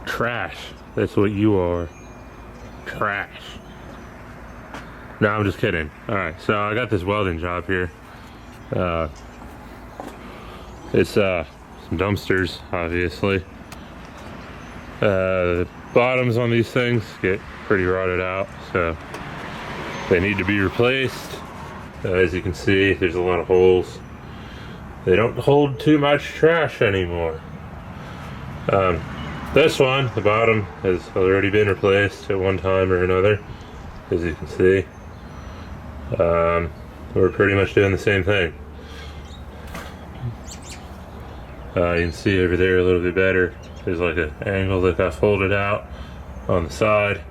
Trash. That's what you are. Trash. No, I'm just kidding. Alright, so I got this welding job here. It's some dumpsters, obviously. The bottoms on these things get pretty rotted out, so they need to be replaced. As you can see, there's a lot of holes. They don't hold too much trash anymore. This one, the bottom, has already been replaced at one time or another, as you can see. We're pretty much doing the same thing. You can see over there a little bit better. There's like an angle that got folded out on the side.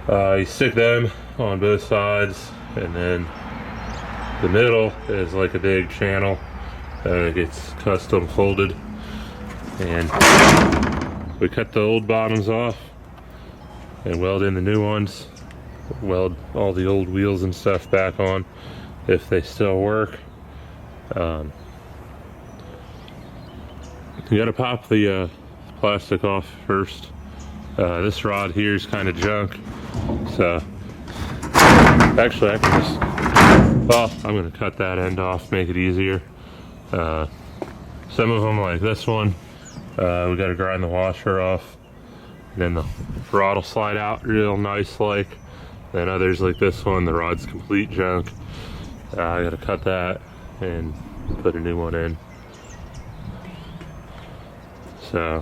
You stick them on both sides, and then the middle is like a big channel. It gets custom folded, and we cut the old bottoms off and weld in the new ones. Weld all the old wheels and stuff back on if they still work. You gotta pop the plastic off first. This rod here is kind of junk, so actually I can just, well, I'm gonna cut that end off, make it easier. Some of them, like this one, we gotta grind the washer off, and then the rod will slide out real nice like. Then others like this one, the rod's complete junk. I gotta cut that and put a new one in. So,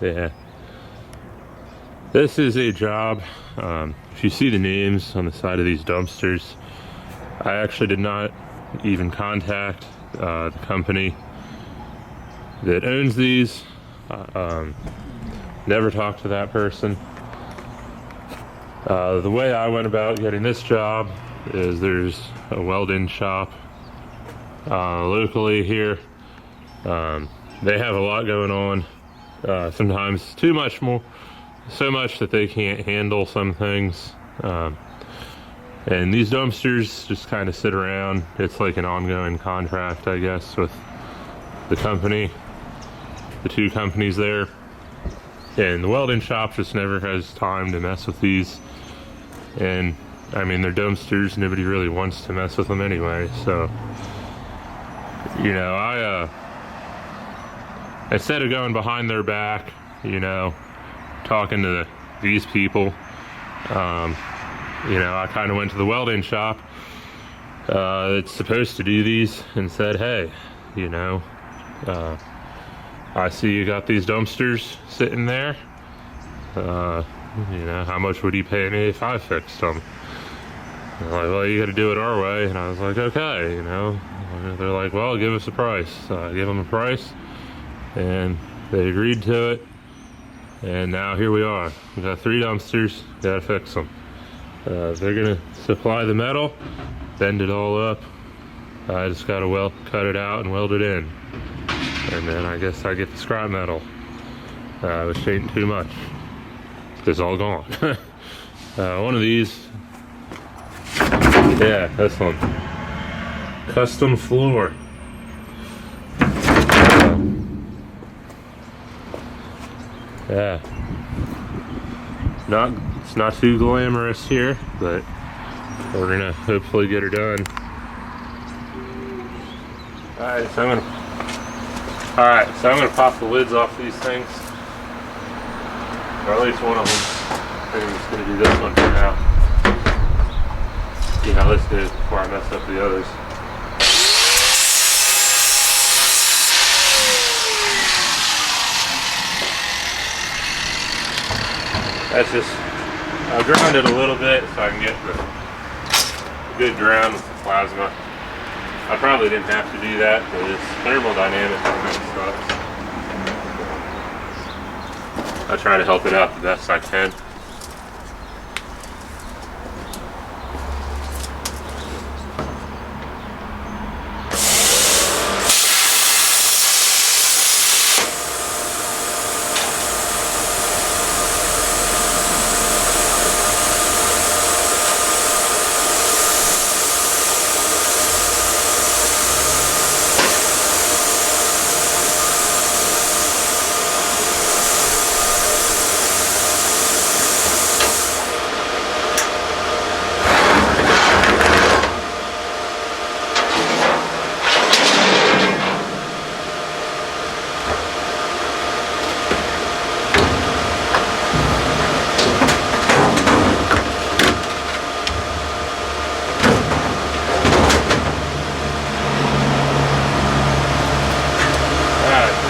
yeah. This is a job. If you see the names on the side of these dumpsters, I actually did not even contact the company that owns these. Never talked to that person. The way I went about getting this job is there's a welding shop locally here. They have a lot going on, sometimes too much more, so much that they can't handle some things. And these dumpsters just kind of sit around. It's like an ongoing contract, I guess, with the company, the two companies there. And the welding shop just never has time to mess with these. And I mean, they're dumpsters, nobody really wants to mess with them anyway. So, you know, instead of going behind their back, you know, talking to these people, you know, I kind of went to the welding shop that's supposed to do these and said, hey, you know, I see you got these dumpsters sitting there. You know, how much would you pay me if I fixed them? They're like, well, you got to do it our way. And I was like, okay, you know. They're like, well, give us a price. So I gave them a price, and they agreed to it. And now here we are. We got 3 dumpsters. Got to fix them. They're gonna supply the metal, bend it all up. I just got to cut it out and weld it in, and then I guess I get the scrap metal, which ain't too much. It's all gone. One of these, yeah, this one, custom floor. Yeah, it's not too glamorous here, but we're gonna hopefully get her done. Alright, so I'm gonna pop the lids off these things. Or at least one of them. I think I'm just going to do this one for now. See how this goes before I mess up the others. That's just, I'll ground it a little bit so I can get the good ground with the plasma. I probably didn't have to do that, but it's thermodynamic on that stuff. I try to help it out the best I can.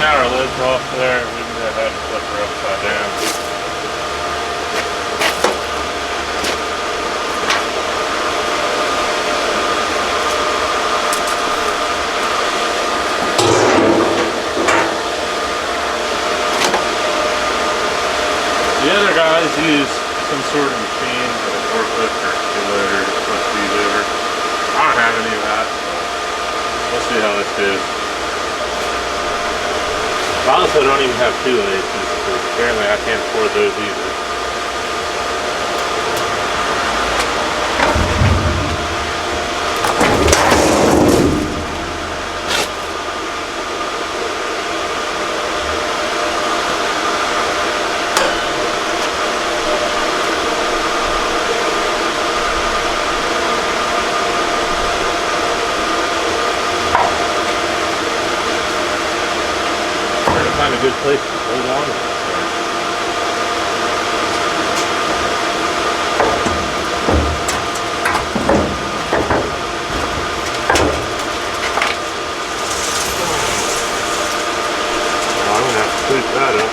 our lids off there. We can go ahead and flip her upside down. The other guys use some sort of machine, like a forklift or skid-loader, it's supposed to use over. I don't have any of that, so we'll see how this goes. I also don't even have 2 lathes, because apparently I can't afford those either. Find a good place to hold on to this thing. I'm gonna have to sweep that up.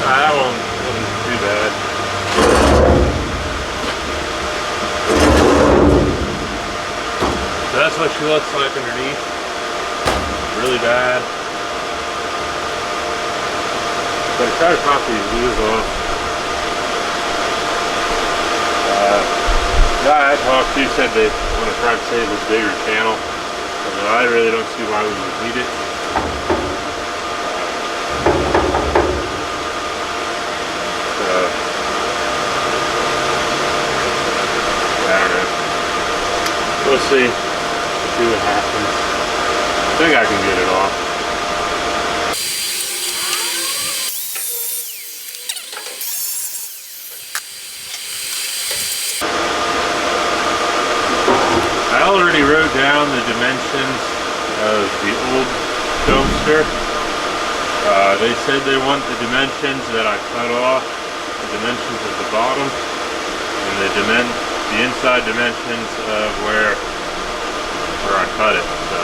That one wasn't too bad. So that's what she looks like underneath. Really bad. But I tried to pop these wheels off. The guy I talked to said they want to try to save this bigger channel. But I really don't see why we would need it. I don't know. We'll see. See what happens. I think I can get it off. I already wrote down the dimensions of the old dumpster. They said they want the dimensions that I cut off, the dimensions of the bottom, and the inside dimensions of where I cut it. So.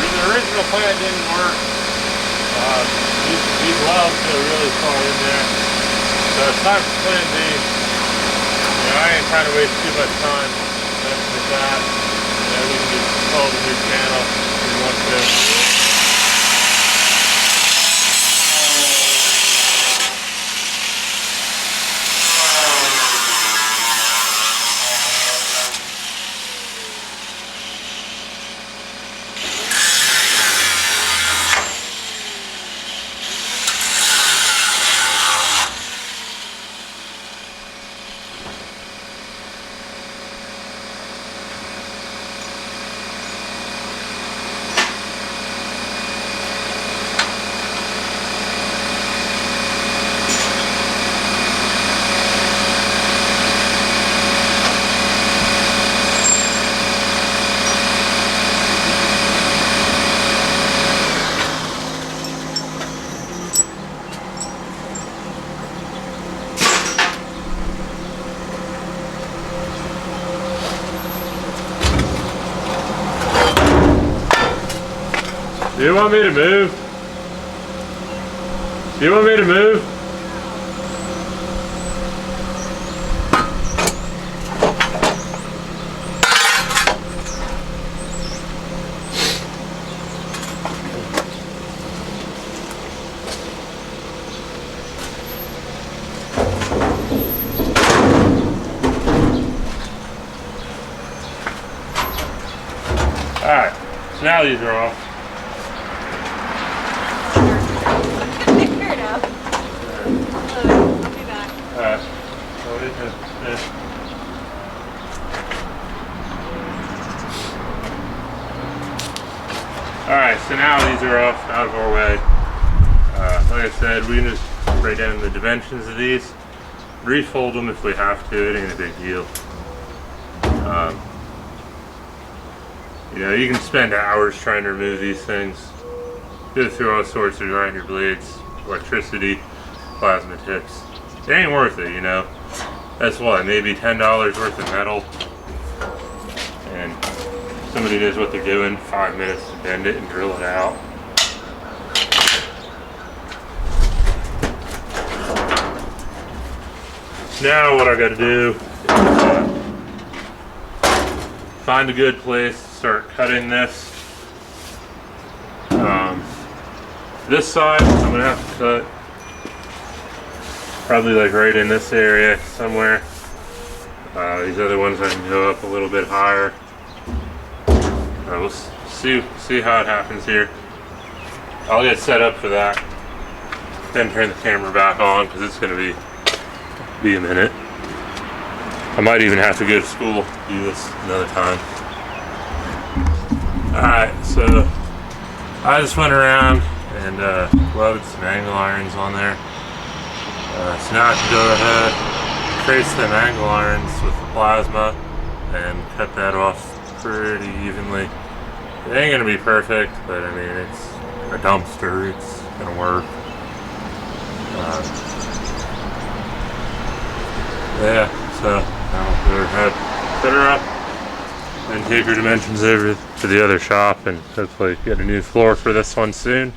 The original plan didn't work. These welds go really far in there. So it's time for plan B. I ain't trying to waste too much time messing with that. We can just call the new channel if we want to. Do you want me to move? Do you want me to move? So now these are off. Fair enough. I'll be back. Alright. So it is this. Alright, so now these are off, out of our way. Like I said, we can just write down the dimensions of these, refold them if we have to, it ain't a big deal. You know, you can spend hours trying to remove these things, go through all sorts of grinder blades, electricity, plasma tips. It ain't worth it, you know. That's what, maybe $10 worth of metal, and somebody knows what they're doing, 5 minutes to bend it and drill it out. Now what I gotta do is find a good place to start cutting this. This side I'm gonna have to cut probably like right in this area somewhere. These other ones I can go up a little bit higher. We'll see how it happens here. I'll get set up for that, then turn the camera back on because it's gonna be a minute. I might even have to go to school, do this another time. Alright, so I just went around and loaded some angle irons on there. So now I can go ahead, trace them angle irons with the plasma and cut that off pretty evenly. It ain't gonna be perfect, but I mean, it's a dumpster, it's gonna work. Yeah, so I'll go ahead, put her up, and take her dimensions over to the other shop and hopefully get a new floor for this one soon.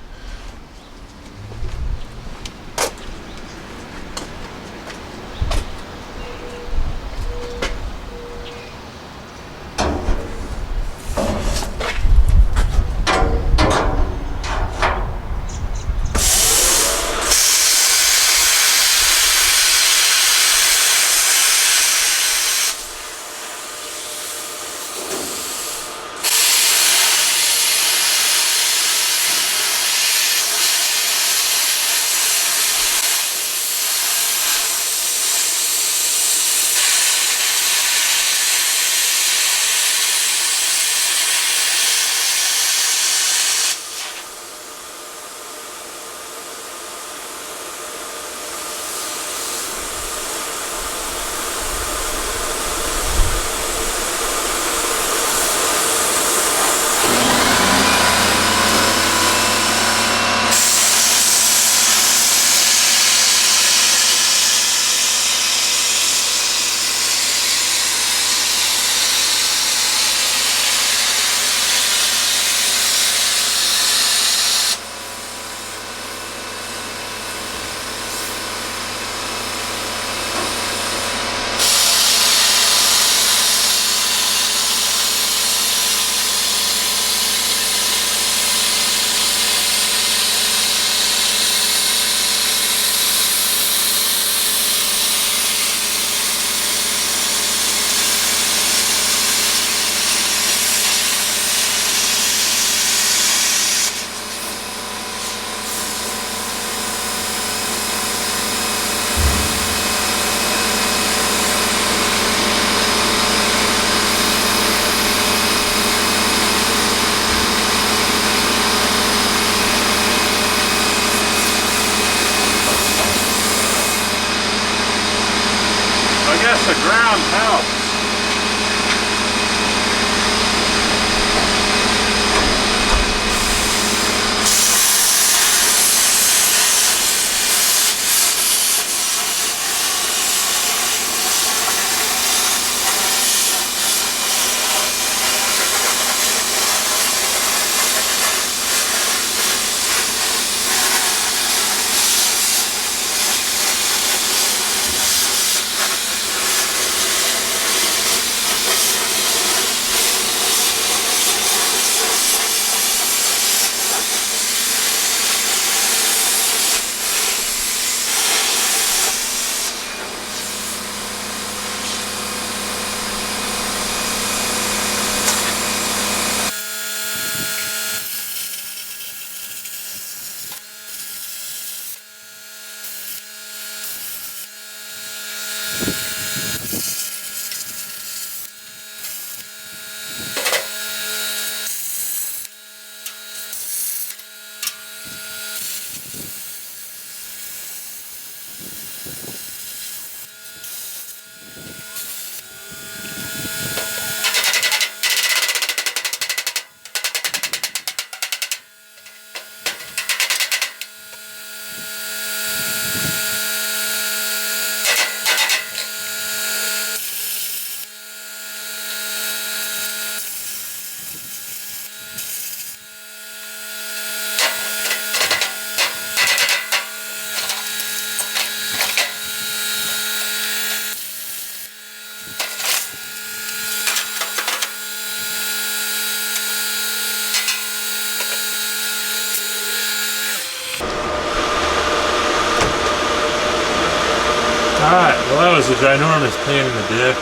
Well, that was a ginormous pain in the dick,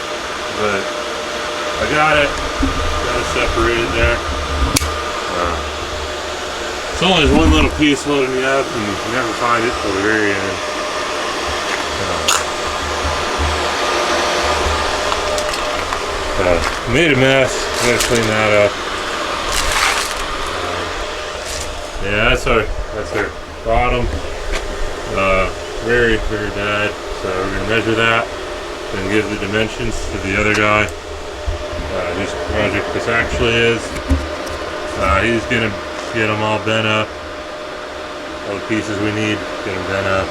but I got it separated there. It's only one little piece holding me up, and you never find it till the very end. Made a mess. I gotta clean that up. Yeah, that's our bottom. Very, very bad. So we're gonna measure that and give the dimensions to the other guy. Whose project this actually is. He's gonna get them all bent up. All the pieces we need, get them bent up.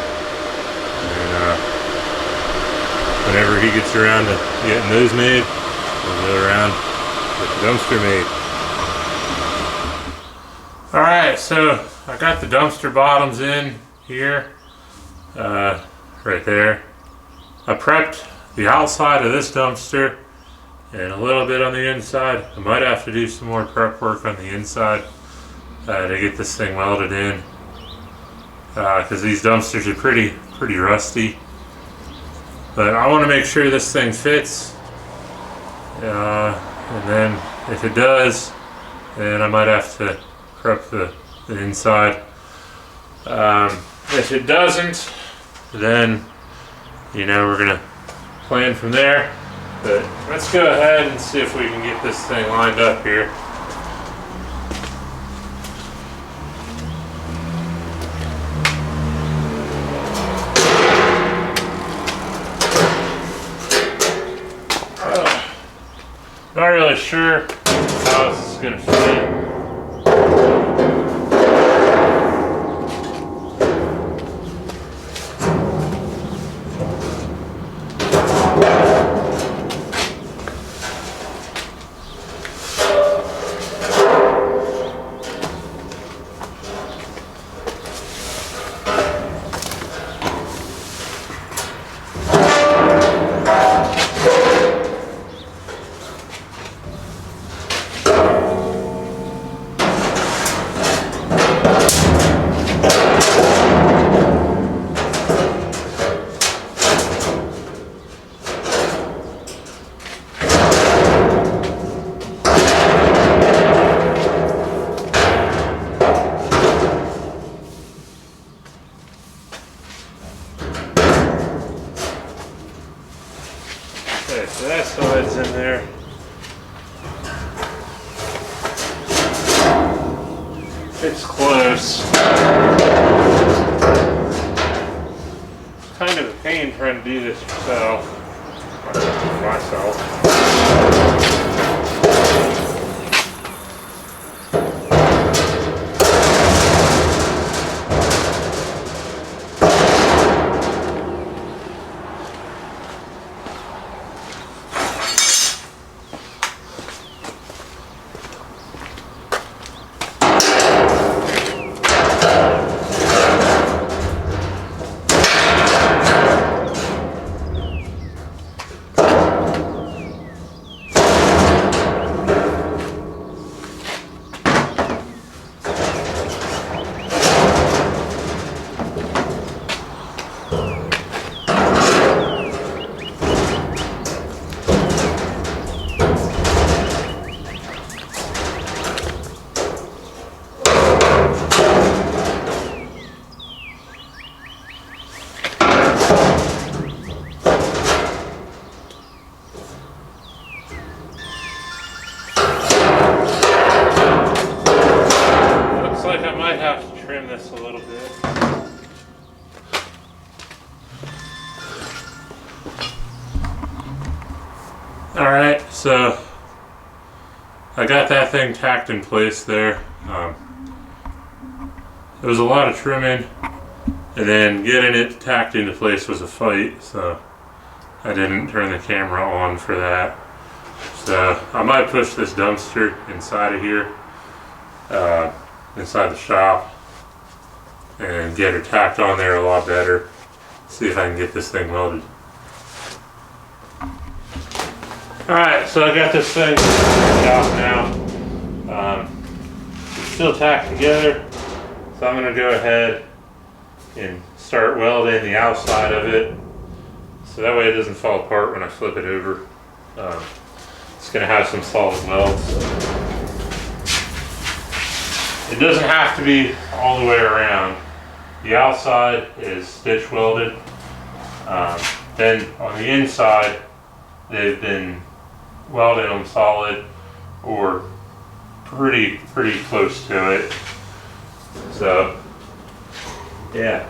And whenever he gets around to getting those made, we'll go around with the dumpster made. Alright, so I got the dumpster bottoms in here. Right there. I prepped the outside of this dumpster and a little bit on the inside. I might have to do some more prep work on the inside to get this thing welded in, because these dumpsters are pretty rusty. But I want to make sure this thing fits, and then if it does, then I might have to prep the inside. If it doesn't, then we're gonna plan from there. But let's go ahead and see if we can get this thing lined up here. Not really sure how this is gonna fit. Okay, so that side's in there. It's close. It's kind of a pain trying to do this yourself. Myself. This a little bit. Alright, so I got that thing tacked in place there. There was a lot of trimming, and then getting it tacked into place was a fight, so I didn't turn the camera on for that. So I might push this dumpster inside of here, inside the shop, and get her tacked on there a lot better. See if I can get this thing welded. Alright, so I got this thing out now. It's still tacked together, so I'm going to go ahead and start welding the outside of it. so that way it doesn't fall apart when I flip it over. It's going to have some solid welds. It doesn't have to be all the way around. The outside is stitch welded. Then on the inside, they've been welding them solid or pretty close to it. So, yeah.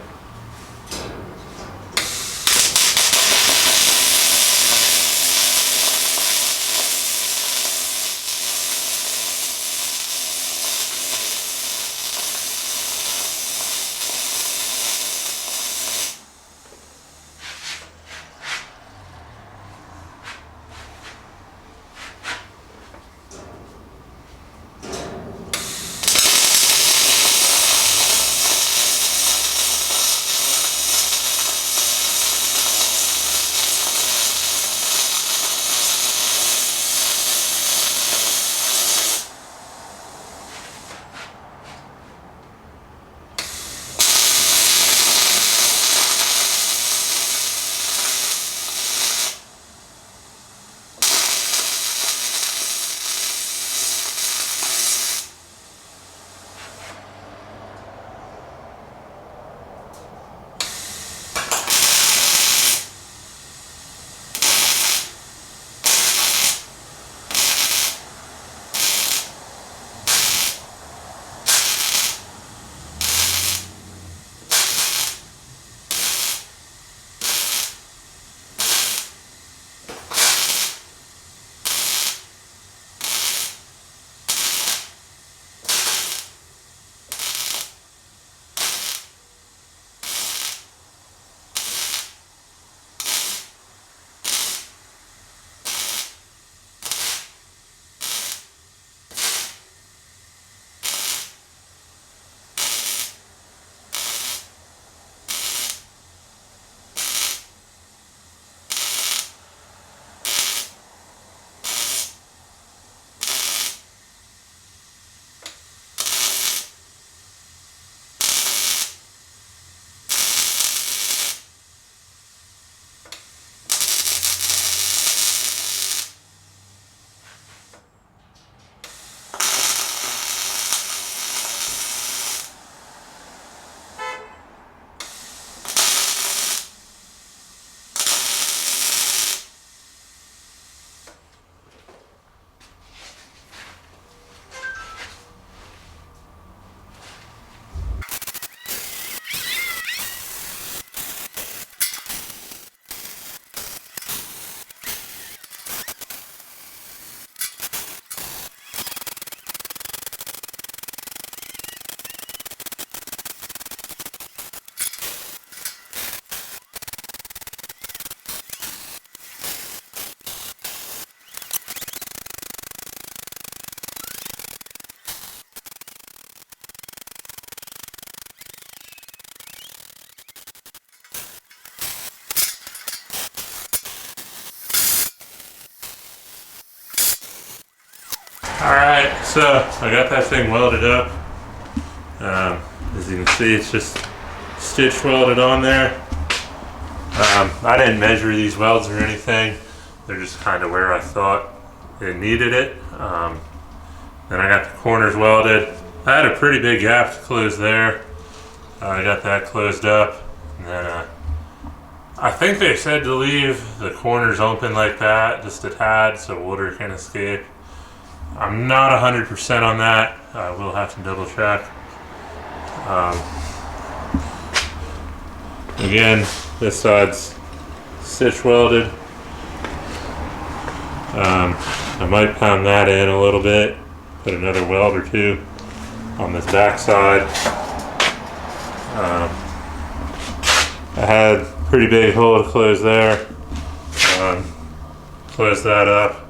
Alright, so I got that thing welded up. As you can see, it's just stitch welded on there. I didn't measure these welds or anything. They're just kind of where I thought it needed it. Then I got the corners welded. I had a pretty big gap to close there. I got that closed up. And then I think they said to leave the corners open like that, just a tad, so water can escape. I'm not 100% on that. I will have to double check. Again, this side's stitch welded. I might pound that in a little bit, put another weld or two on this back side. I had a pretty big hole to close there. Close that up.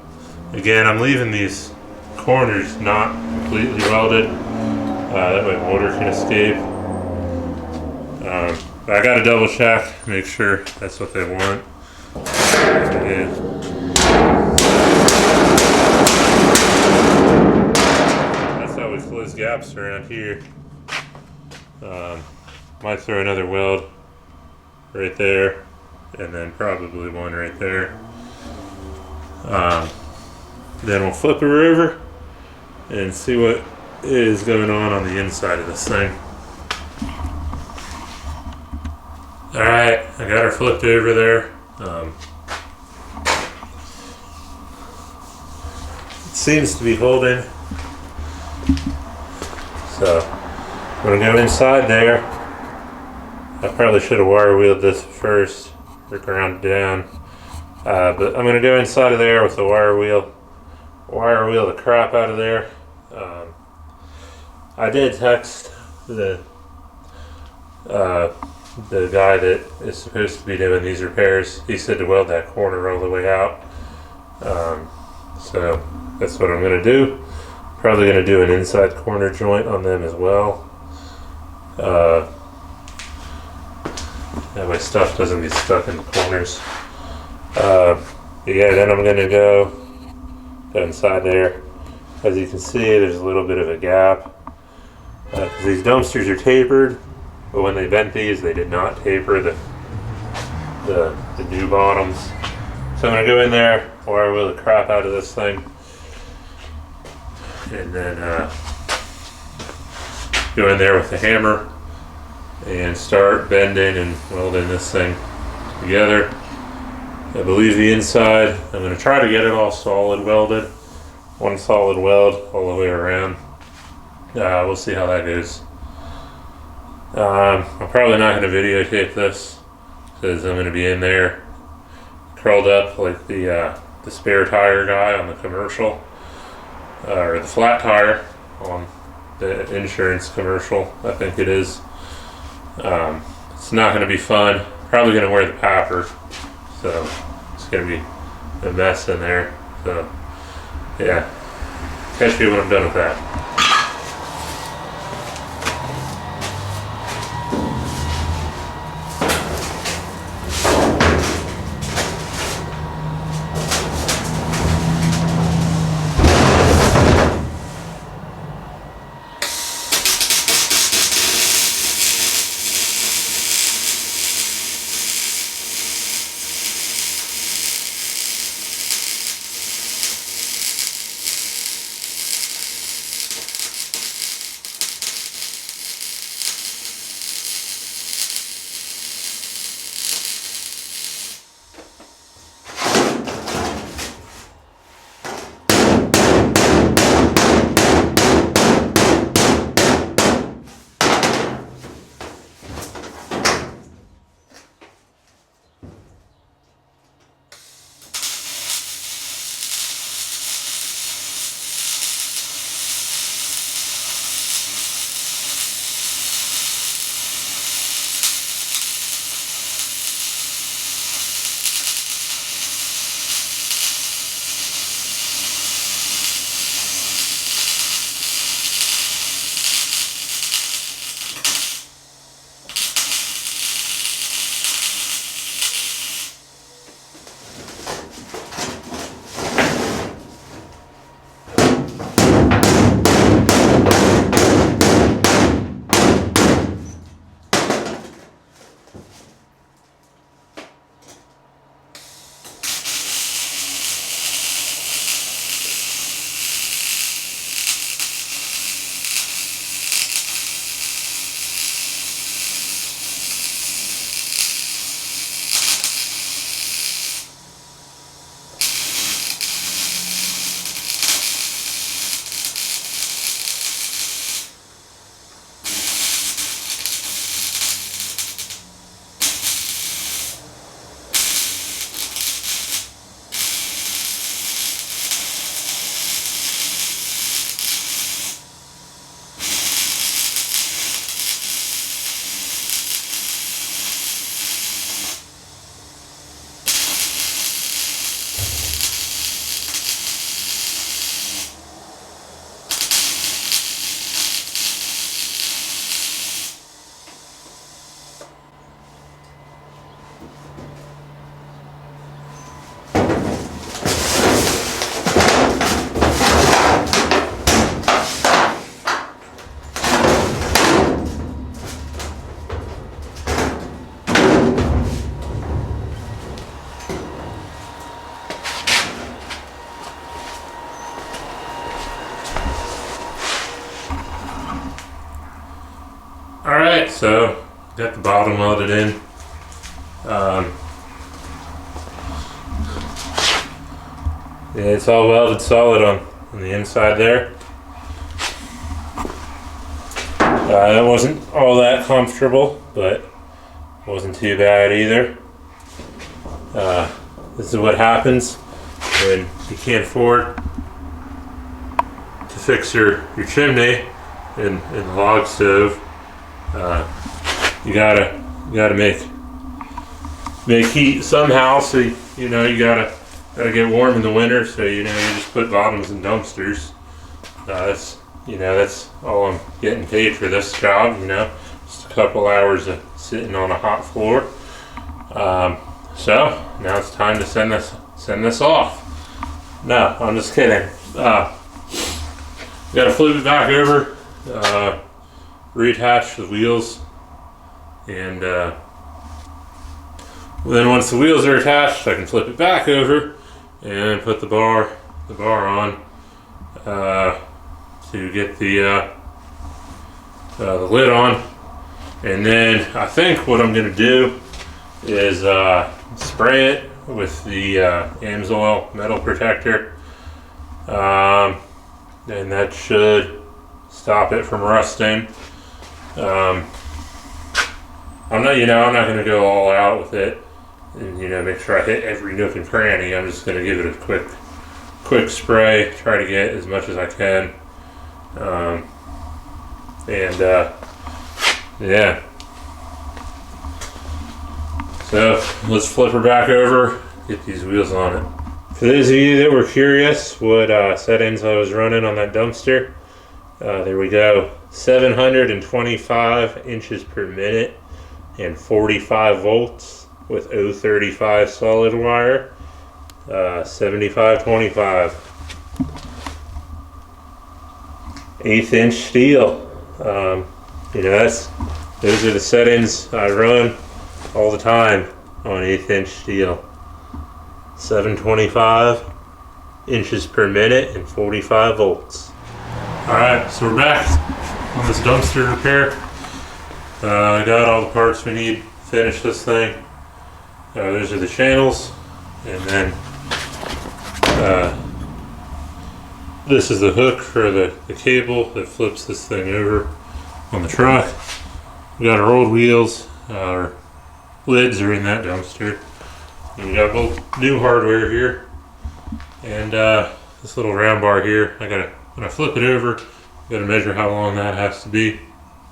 Again, I'm leaving these corners not completely welded. That way water can escape. But I gotta double check, make sure that's what they want. That's how we close gaps around here. Might throw another weld right there. and then probably one right there. Then we'll flip her over and see what is going on the inside of this thing. Alright, I got her flipped over there. It seems to be holding. So, I'm going to go inside there. I probably should have wire wheeled this first or ground it down. But I'm going to go inside of there with the wire wheel the crap out of there. I did text the guy that is supposed to be doing these repairs. He said to weld that corner all the way out. So that's what I'm going to do. Probably going to do an inside corner joint on them as well. That way stuff doesn't get stuck in the corners. Yeah, then I'm going to go inside there. As you can see, there's a little bit of a gap. Because these dumpsters are tapered, but when they bent these, they did not taper the new bottoms. So I'm going to go in there, wire wheel the crap out of this thing, and then go in there with the hammer and start bending and welding this thing together. I believe the inside, I'm going to try to get it all solid welded. One solid weld all the way around. We'll see how that goes. I'm probably not going to videotape this because I'm going to be in there curled up like the spare tire guy on the commercial, or the flat tire on the insurance commercial, I think it is. It's not going to be fun. Probably going to wear the papper, so it's going to be a mess in there. So yeah, catch me when I'm done with that. so got the bottom welded in. Yeah, it's all welded solid on the inside there. It wasn't all that comfortable, but wasn't too bad either. This is what happens when you can't afford to fix your chimney in the log stove. You gotta make heat somehow, so you know you gotta get warm in the winter, so you know you just put bottoms in dumpsters. That's all I'm getting paid for this job, you know, just a couple hours of sitting on a hot floor. So now it's time to send this off. No, I'm just kidding. Gotta flip it back over, reattach the wheels, and then once the wheels are attached, I can flip it back over and put the bar on to get the lid on. And then I think what I'm gonna do is spray it with the Amsoil metal protector, and that should stop it from rusting. I'm not gonna go all out with it and make sure I hit every nook and cranny. I'm just gonna give it a quick spray, try to get as much as I can, yeah. So let's flip her back over, get these wheels on it. For those of you that were curious what settings I was running on that dumpster, there we go. 725 inches per minute and 45 volts with 035 solid wire, 7525. 1/8 inch steel. Those are the settings I run all the time on 1/8 inch steel. 725 inches per minute and 45 volts. Alright, so we're back on this dumpster repair. I got all the parts we need to finish this thing. Those are the channels, and then this is the hook for the cable that flips this thing over on the truck. We got our old wheels, our lids are in that dumpster. And we got both new hardware here, and this little round bar here. When I flip it over, I gotta measure how long that has to be,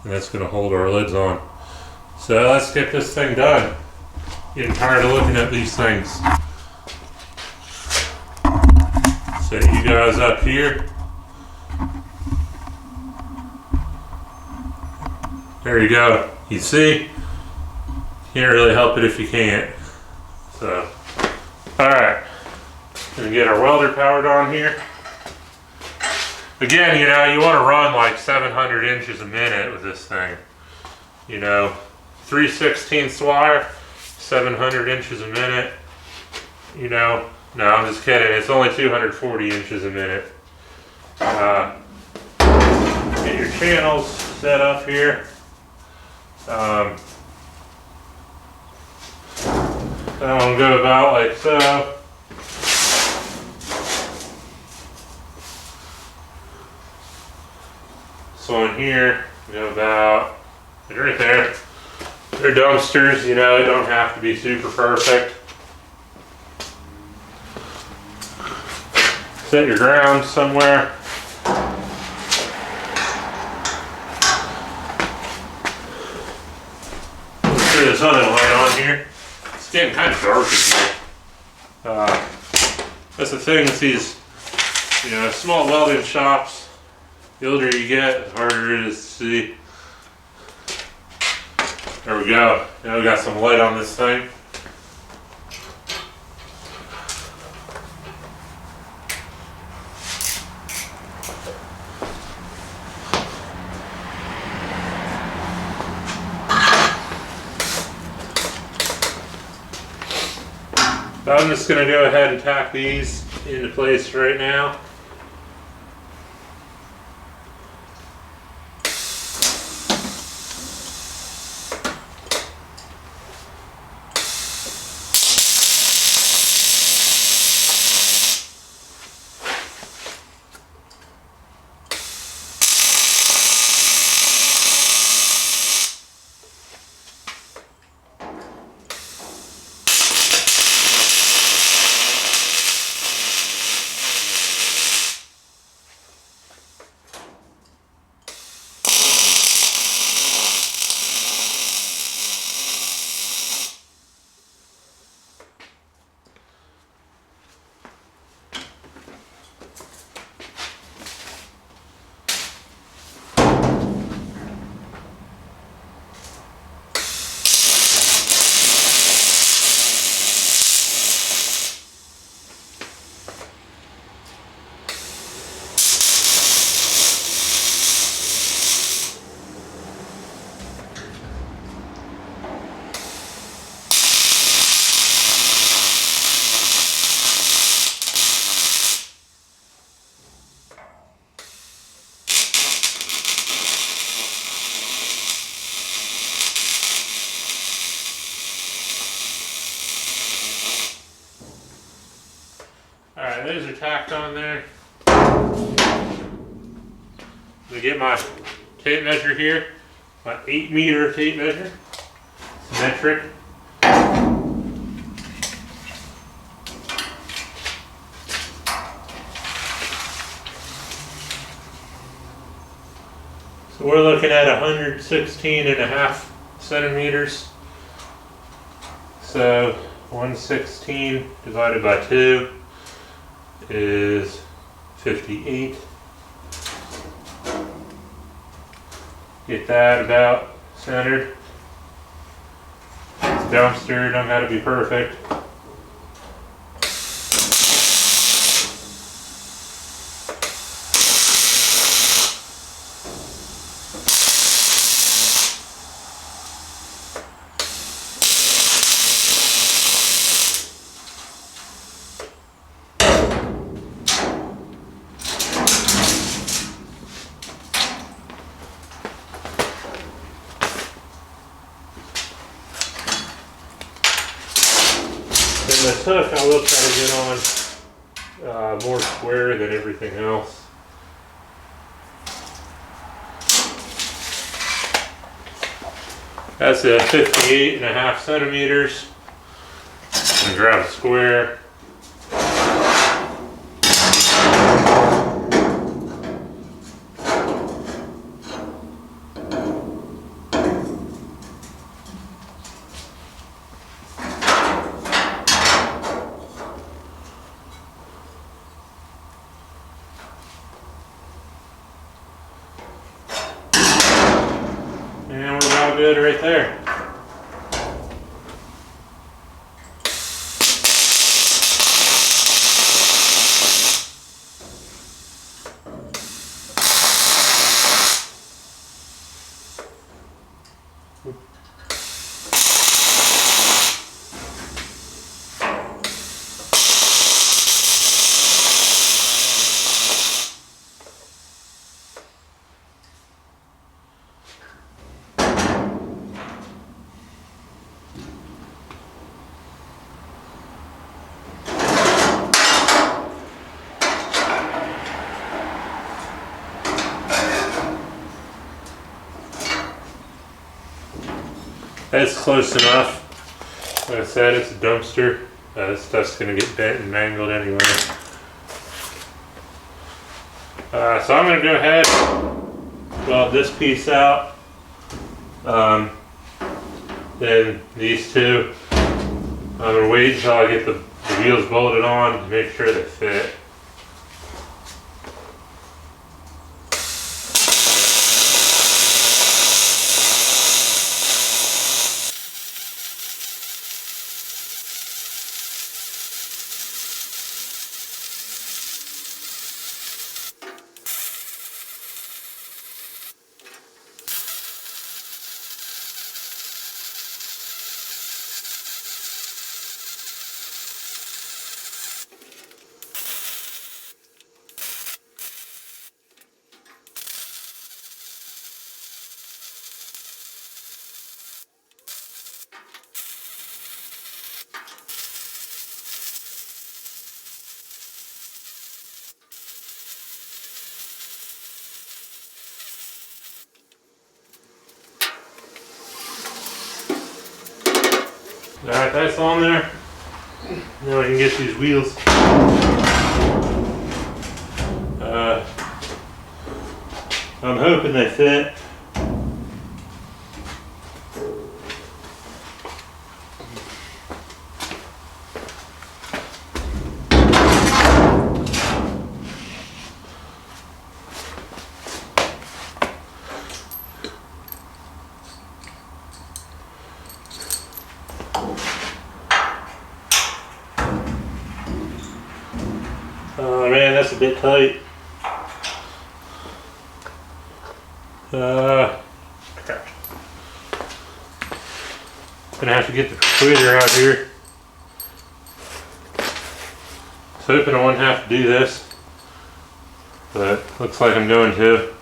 and that's gonna hold our lids on. So let's get this thing done. Getting tired of looking at these things. Set you guys up here. There you go. You see? Can't really help it if you can't. So, alright. Gonna get our welder powered on here. Again, you want to run like 700 inches a minute with this thing. 3/16 wire, 700 inches a minute. No, I'm just kidding. It's only 240 inches a minute. Get your channels set up here. That one will go about like so. This one here go about right there. They're dumpsters, it don't have to be super perfect. Set your ground somewhere. Let's throw this other light on here. It's getting kind of dark in here. That's the thing with these, small welding shops. The older you get, the harder it is to see. There we go. Now we got some light on this thing. So I'm just going to go ahead and tack these into place right now. tacked on there. I'm gonna get my tape measure here, my 8-meter tape measure, metric. So we're looking at 116.5 centimeters. So 116 divided by 2 is 58. Get that about centered. It's dumpster, don't gotta be perfect. And this hook, I will try to get on more square than everything else. That's a 58.5 centimeters. And grab a square. And we're about good right there. That's close enough. Like I said, it's a dumpster. This stuff's gonna get bent and mangled anyway. So I'm gonna go ahead, weld this piece out. Then these two. I'm gonna wait until I get the wheels bolted on to make sure they fit. Alright, that's on there. Now we can get these wheels. I'm hoping they fit. Oh man, that's a bit tight. Crap. Gonna have to get the tweeter out here. I was hoping I wouldn't have to do this, but looks like I'm going to.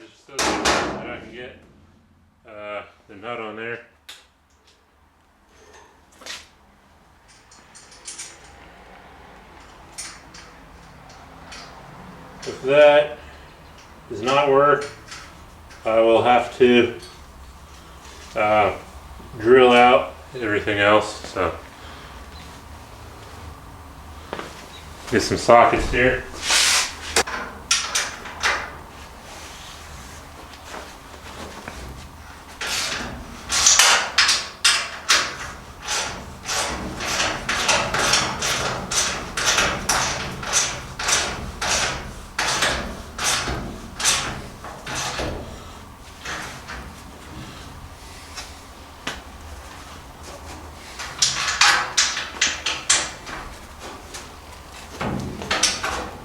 just still that I can get the nut on there. If that does not work, I will have to drill out everything else. So get some sockets here.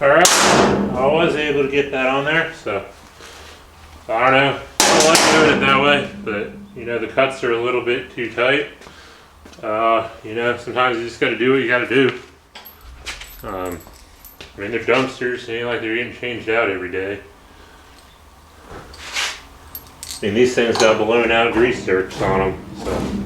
Alright, I was able to get that on there, so I don't know. I don't like doing it that way, but you know, the cuts are a little bit too tight. You know, sometimes you just gotta do what you gotta do. I mean, they're dumpsters, they ain't like they're getting changed out every day. I mean, these things got blown out grease zerks on them, so.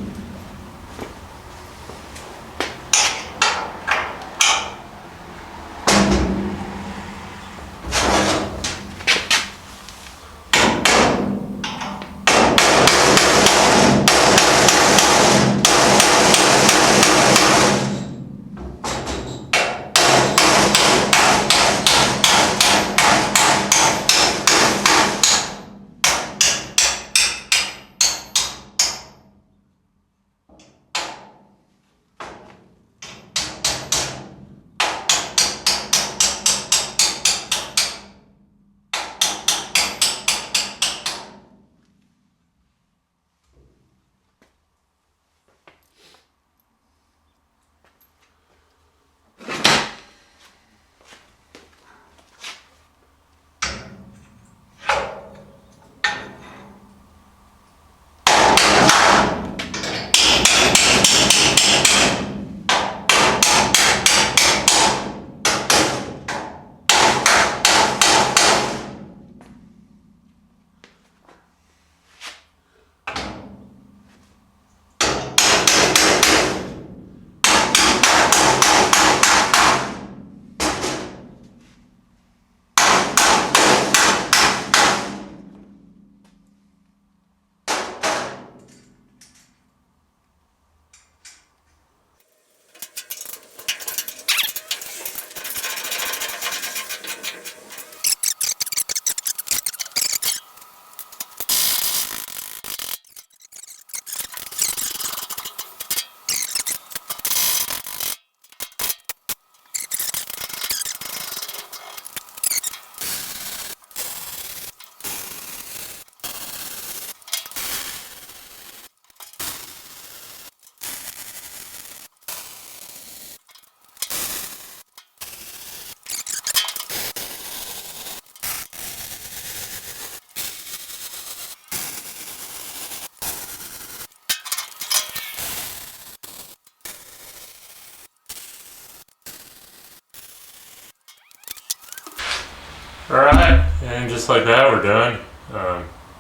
Alright, and just like that we're done,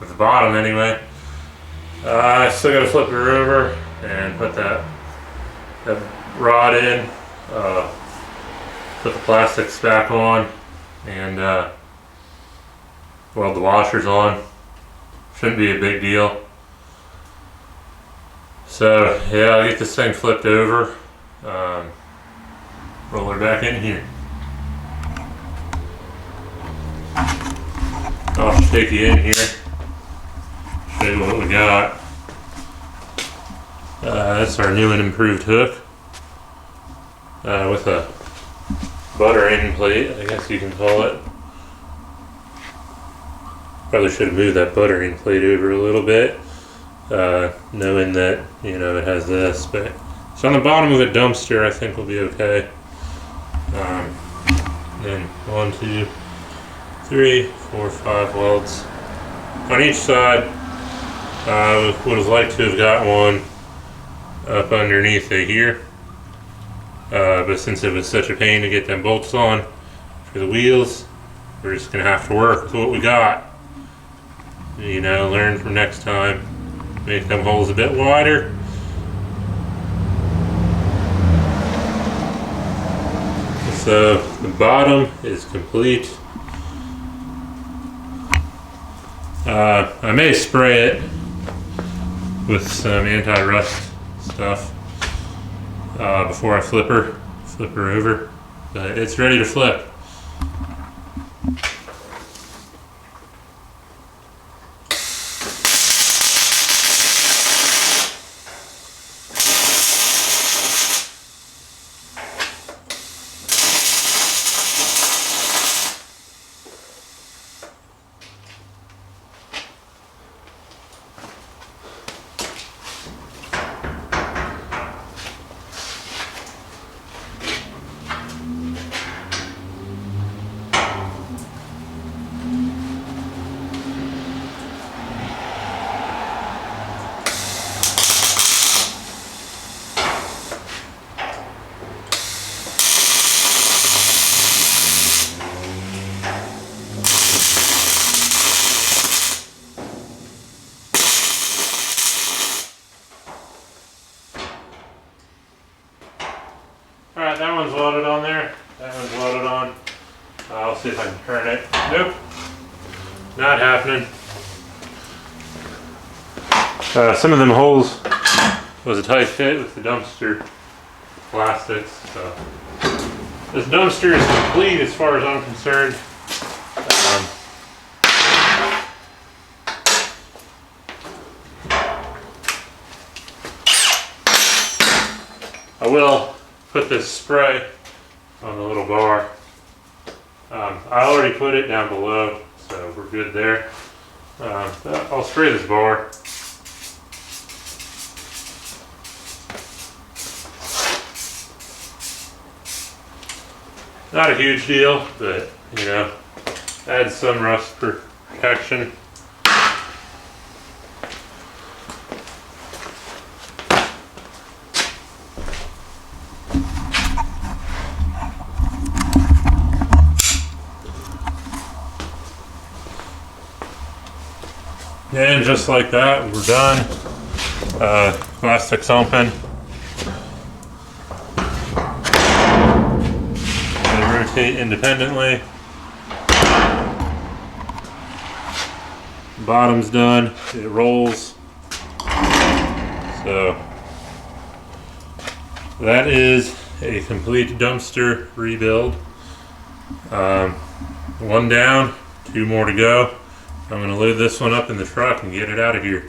with the bottom anyway. I still gotta flip her over and put that rod in, put the plastics back on, and weld the washers on. Shouldn't be a big deal. So yeah, I'll get this thing flipped over, roll her back in here. I'll take you in here, show you what we got. That's our new and improved hook with a butter end plate, I guess you can call it. Probably should have moved that butter end plate over a little bit, knowing that, you know, it has this, but it's on the bottom of a dumpster. I think we'll be okay. Then 1, 2, 3, 4, 5 welds on each side. Would have liked to have got one up underneath it here, but since it was such a pain to get them bolts on for the wheels, we're just gonna have to work with what we got. You know, learn from next time. Make them holes a bit wider. So the bottom is complete. I may spray it with some anti-rust stuff before I flip her over, but it's ready to flip. Alright, that one's welded on there. That one's welded on. I'll see if I can turn it. Nope. Not happening. Some of them holes was a tight fit with the dumpster plastics. So this dumpster is complete as far as I'm concerned. I will put this spray on the little bar. I already put it down below, so we're good there. I'll spray this bar. Not a huge deal, but you know, adds some rust protection. And just like that, we're done. Plastic's open. They rotate independently. Bottom's done. It rolls. So that is a complete dumpster rebuild. One down, 2 more to go. I'm going to load this one up in the truck and get it out of here.